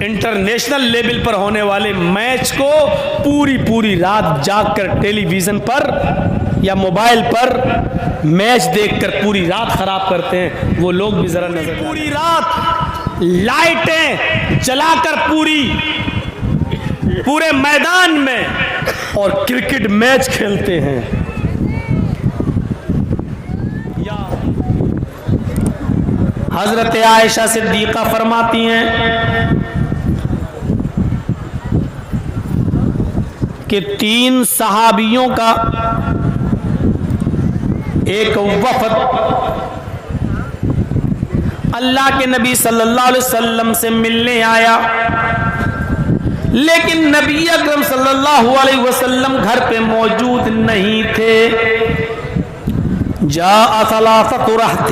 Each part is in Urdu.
انٹرنیشنل لیول پر ہونے والے میچ کو پوری رات جاگ کر ٹیلی ویژن پر یا موبائل پر میچ دیکھ کر پوری رات خراب کرتے ہیں، وہ لوگ بھی ذرا نظر پوری رات لائٹیں جلا کر پورے میدان میں اور کرکٹ میچ کھیلتے ہیں۔ یا حضرت عائشہ صدیقہ فرماتی ہیں کہ 3 صحابیوں کا ایک وفد اللہ کے نبی صلی اللہ علیہ وسلم سے ملنے آیا، لیکن نبی اکرم صلی اللہ علیہ وسلم گھر پہ موجود نہیں تھے۔ جاء 3 رہط،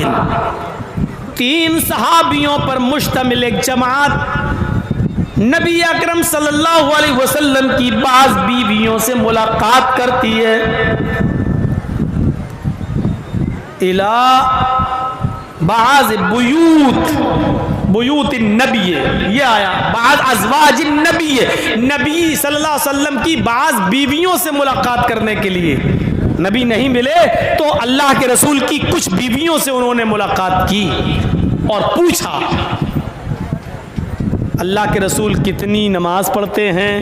3 صحابیوں پر مشتمل ایک جماعت نبی اکرم صلی اللہ علیہ وسلم کی بعض بیویوں سے ملاقات کرتی ہے۔ الى بعض بیوت النبی، یہ آیا بعض ازواج النبی، نبی صلی اللہ علیہ وسلم کی بعض بیویوں سے ملاقات کرنے کے لیے نبی نہیں ملے تو اللہ کے رسول کی کچھ بیویوں سے انہوں نے ملاقات کی اور پوچھا اللہ کے رسول کتنی نماز پڑھتے ہیں،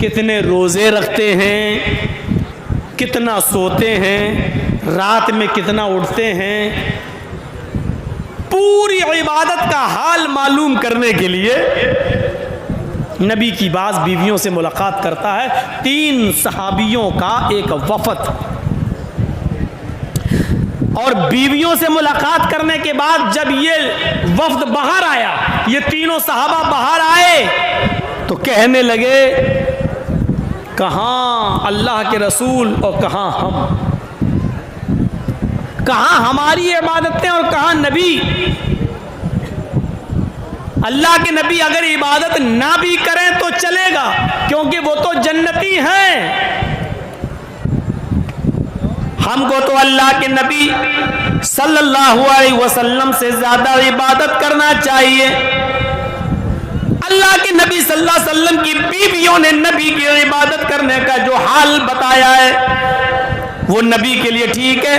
کتنے روزے رکھتے ہیں، کتنا سوتے ہیں، رات میں کتنا اٹھتے ہیں، پوری عبادت کا حال معلوم کرنے کے لیے نبی کی بعض بیویوں سے ملاقات کرتا ہے۔ 3 صحابیوں کا ایک وفد، اور بیویوں سے ملاقات کرنے کے بعد جب یہ وفد باہر آیا، یہ تینوں صحابہ باہر آئے تو کہنے لگے کہاں اللہ کے رسول اور کہاں ہم، کہاں ہماری عبادتیں اور کہاں نبی؟ اللہ کے نبی اگر عبادت نہ بھی کریں تو چلے گا کیونکہ وہ تو جنتی ہیں، ہم کو تو اللہ کے نبی صلی اللہ علیہ وسلم سے زیادہ عبادت کرنا چاہیے۔ اللہ کے نبی صلی اللہ علیہ وسلم کی بیویوں نے نبی کی عبادت کرنے کا جو حال بتایا ہے وہ نبی کے لیے ٹھیک ہے،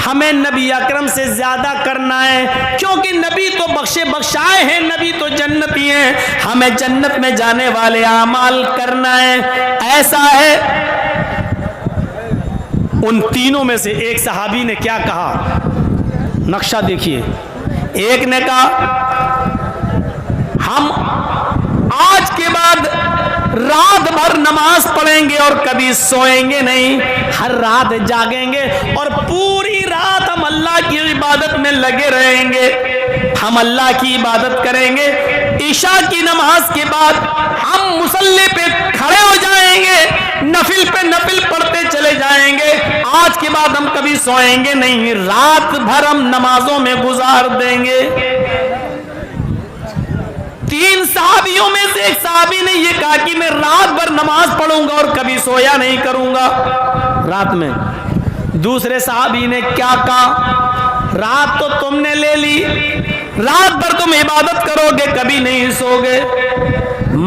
ہمیں نبی اکرم سے زیادہ کرنا ہے کیونکہ نبی تو بخشے بخشائے ہیں، نبی تو جنتی ہیں، ہمیں جنت میں جانے والے اعمال کرنا ہے۔ ایسا ہے ان تینوں میں سے ایک صحابی نے کیا کہا، نقشہ دیکھیے۔ ایک نے کہا ہم آج کے بعد رات بھر نماز پڑھیں گے اور کبھی سوئیں گے نہیں، ہر رات جاگیں گے اور پوری رات ہم اللہ کی عبادت میں لگے رہیں گے، ہم اللہ کی عبادت کریں گے، عشاء کی نماز کے بعد ہم مصلی پہ کھڑے ہو جائیں گے، نفل پہ نفل پڑھتے چلے جائیں گے، آج کے بعد ہم کبھی سوئیں گے نہیں، رات بھر ہم نمازوں میں گزار دیں گے۔ 3 صحابیوں میں سے ایک صحابی نے یہ کہا کہ میں رات بھر نماز پڑھوں گا اور کبھی سویا نہیں کروں گا رات میں۔ دوسرے صحابی نے کیا کہا، رات تو تم نے لے لی، رات بھر تم عبادت کرو گے کبھی نہیں سو گے،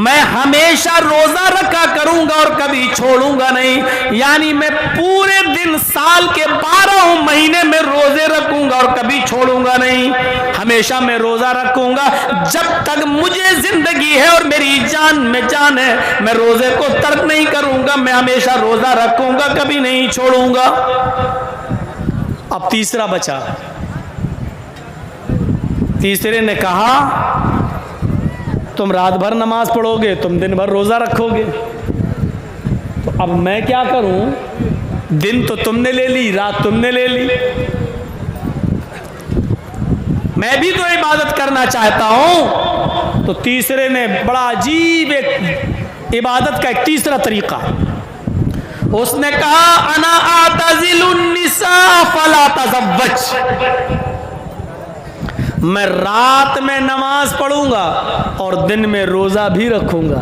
میں ہمیشہ روزہ رکھا کروں گا اور کبھی چھوڑوں گا نہیں، یعنی میں پورے دن سال کے 12 مہینے میں روزے رکھوں گا اور کبھی چھوڑوں گا نہیں، ہمیشہ میں روزہ رکھوں گا، جب تک مجھے زندگی ہے اور میری جان میں جان ہے میں روزے کو ترک نہیں کروں گا، میں ہمیشہ روزہ رکھوں گا کبھی نہیں چھوڑوں گا۔ اب تیسرا بچا، تیسرے نے کہا تم رات بھر نماز پڑھو گے، تم دن بھر روزہ رکھو گے، تو اب میں کیا کروں، دن تو تم نے لے لی، رات تم نے لے لی، میں بھی تو عبادت کرنا چاہتا ہوں۔ تو تیسرے نے بڑا عجیب ایک عبادت کا ایک تیسرا طریقہ، اس نے کہا انا اعتزل النساء فلا تزوج، میں رات میں نماز پڑھوں گا اور دن میں روزہ بھی رکھوں گا،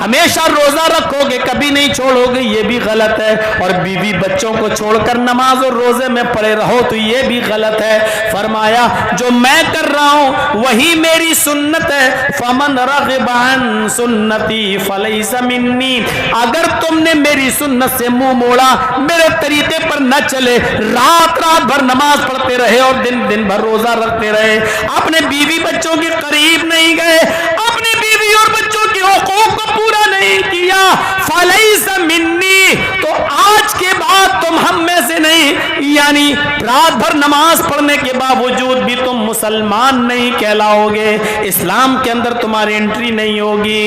ہمیشہ روزہ رکھو گے کبھی نہیں چھوڑو گے یہ بھی غلط ہے, اور بیوی بچوں کو چھوڑ کر نماز اور روزے میں پڑے رہو تو یہ بھی غلط ہے. فرمایا جو میں کر رہا ہوں وہی میری سنت ہے, فمن رغب عن سنتی فلیس منی, اگر تم نے میری سنت سے منہ موڑا, میرے طریقے پر نہ چلے, رات رات بھر نماز پڑھتے رہے اور دن دن بھر روزہ رکھتے رہے, اپنے بیوی بچوں کے قریب نہیں گئے, اپنے بیوی اور بچوں کے حقوق کو پورا نہیں کیا, فلیس منی, تو آج کے بعد تم ہم میں سے نہیں, یعنی رات بھر نماز پڑھنے کے باوجود بھی تم مسلمان نہیں کہلاؤ گے, اسلام کے اندر تمہاری انٹری نہیں ہوگی.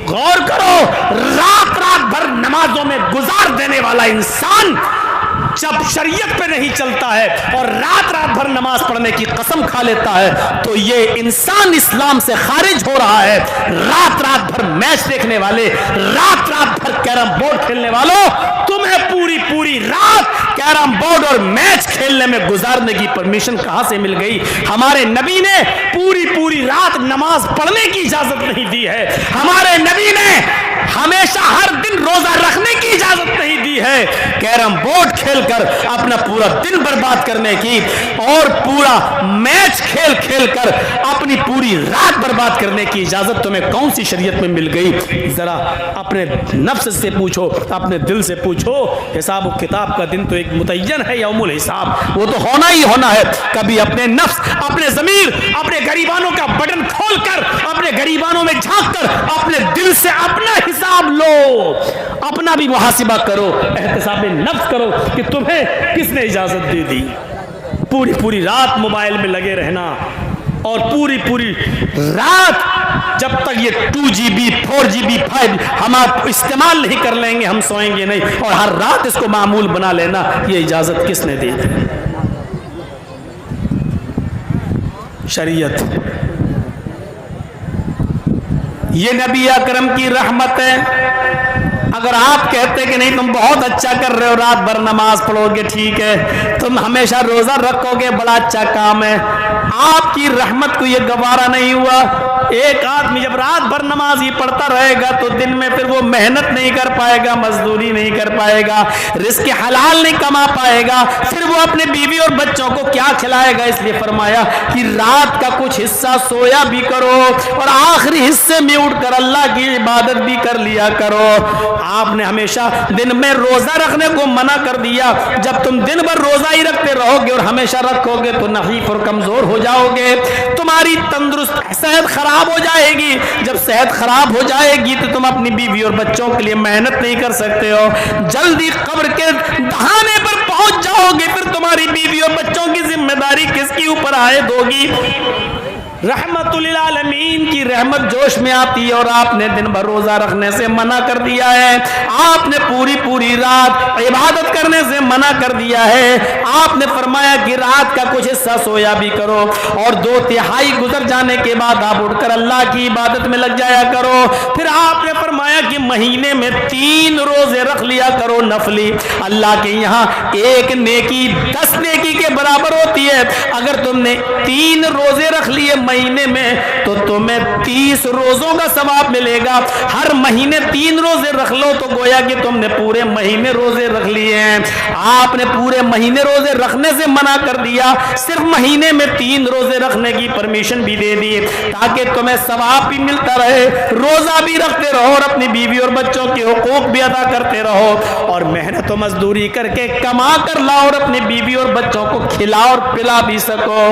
غور کرو, رات رات بھر نمازوں میں گزار دینے والا انسان جب شریعت پہ نہیں چلتا ہے اور رات رات بھر نماز پڑھنے کی قسم کھا لیتا ہے تو یہ انسان اسلام سے خارج ہو رہا ہے. رات رات بھر میچ دیکھنے والے, رات رات بھر کیرم بورڈ کھیلنے والوں, تمہیں پوری پوری رات کیرم بورڈ اور میچ کھیلنے میں گزارنے کی پرمیشن کہاں سے مل گئی؟ ہمارے نبی نے پوری پوری رات نماز پڑھنے کی اجازت نہیں دی ہے, ہمارے نبی نے ہمیشہ ہر دن روزہ رکھنے کی اجازت نہیں دی ہے. کیرم بورڈ کھیل کر اپنا پورا دن برباد کرنے کی اور پورا میچ کھیل کھیل کر اپنی پوری رات برباد کرنے کی اجازت تمہیں کون سی شریعت میں مل گئی؟ ذرا اپنے نفس سے پوچھو, اپنے دل سے پوچھو. حساب و کتاب کا دن تو ایک متعین ہے, یوم الحساب, وہ تو ہونا ہی ہونا ہے. کبھی اپنے نفس, اپنے ضمیر, اپنے گریبانوں کا بٹن کھول کر, اپنے گریبانوں میں جھانک کر اپنے دل سے اپنا حساب لو, اپنا بھی محاسبہ کرو, احتساب نفس کرو کہ تمہیں کس نے اجازت دے دی پوری پوری رات موبائل میں لگے رہنا, اور پوری پوری رات جب تک یہ 2GB 4GB 5 ہم آپ استعمال نہیں کر لیں گے ہم سوئیں گے نہیں, اور ہر رات اس کو معمول بنا لینا, یہ اجازت کس نے دی؟ شریعت. یہ نبی اکرم کی رحمت ہے. اگر آپ کہتے کہ نہیں تم بہت اچھا کر رہے ہو, رات بھر نماز پڑھو گے ٹھیک ہے, تم ہمیشہ روزہ رکھو گے بڑا اچھا کام ہے, آپ کی رحمت کو یہ گوارا نہیں ہوا. ایک آدمی جب رات بھر نماز ہی پڑھتا رہے گا تو دن میں پھر وہ محنت نہیں کر پائے گا, مزدوری نہیں کر پائے گا, رزق حلال نہیں کما پائے گا, پھر وہ اپنے بیوی اور بچوں کو کیا کھلائے گا؟ اس لیے فرمایا کہ رات کا کچھ حصہ سویا بھی کرو اور آخری حصے میں اٹھ کر اللہ کی عبادت بھی کر لیا کرو. آپ نے ہمیشہ دن میں روزہ رکھنے کو منع کر دیا. جب تم دن بھر روزہ ہی رکھتے رہو گے اور ہمیشہ رکھو گے تو نحیف اور کمزور ہو جاؤ گے, تمہاری تندرست صحت خراب ہو جائے گی. جب صحت خراب ہو جائے گی تو تم اپنی بیوی اور بچوں کے لیے محنت نہیں کر سکتے ہو, جلدی قبر کے دہانے پر پہنچ جاؤ گے, پھر تمہاری بیوی اور بچوں کی ذمہ داری کس کی اوپر عائد ہوگی؟ رحمت للعالمین کی رحمت جوش میں آتی ہے اور آپ نے دن بھر روزہ رکھنے سے منع کر دیا ہے, آپ نے پوری پوری رات عبادت کرنے سے منع کر دیا ہے. آپ نے فرمایا کہ رات کا کچھ حصہ سویا بھی کرو اور 2/3 گزر جانے کے بعد آپ اٹھ کر اللہ کی عبادت میں لگ جایا کرو. پھر آپ نے فرمایا کہ مہینے میں 3 روزے رکھ لیا کرو نفلی, اللہ کے یہاں ایک نیکی 10 نیکی کے برابر ہوتی ہے. اگر تم نے 3 روزے رکھ لیے مہینے میں تو تمہیں 30 روزوں کا ثواب ملے گا. ہر مہینے 3 روزے رکھ لو تو گویا کہ تم نے پورے مہینے روزے رکھ لیے ہیں. آپ نے پورے مہینے روزے رکھنے سے منع کر دیا, صرف مہینے میں 3 روزے رکھنے کی پرمیشن بھی دے دی تاکہ تمہیں ثواب بھی ملتا رہے, روزہ بھی رکھتے رہو اور اپنی بیوی اور بچوں کے حقوق بھی ادا کرتے رہو, اور محنت و مزدوری کر کے کما کر لاؤ اور اپنی بیوی اور بچوں کو کھلاؤ اور پلا بھی سکو.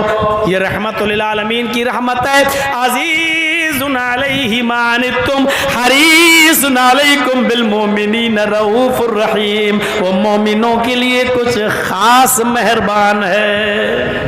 یہ رحمت للعالمین کی رحمت ہے. عزیز علیہ ما عنتم حریص علیکم بالمؤمنین رؤوف الرحیم, وہ مومنوں کے لیے کچھ خاص مہربان ہے.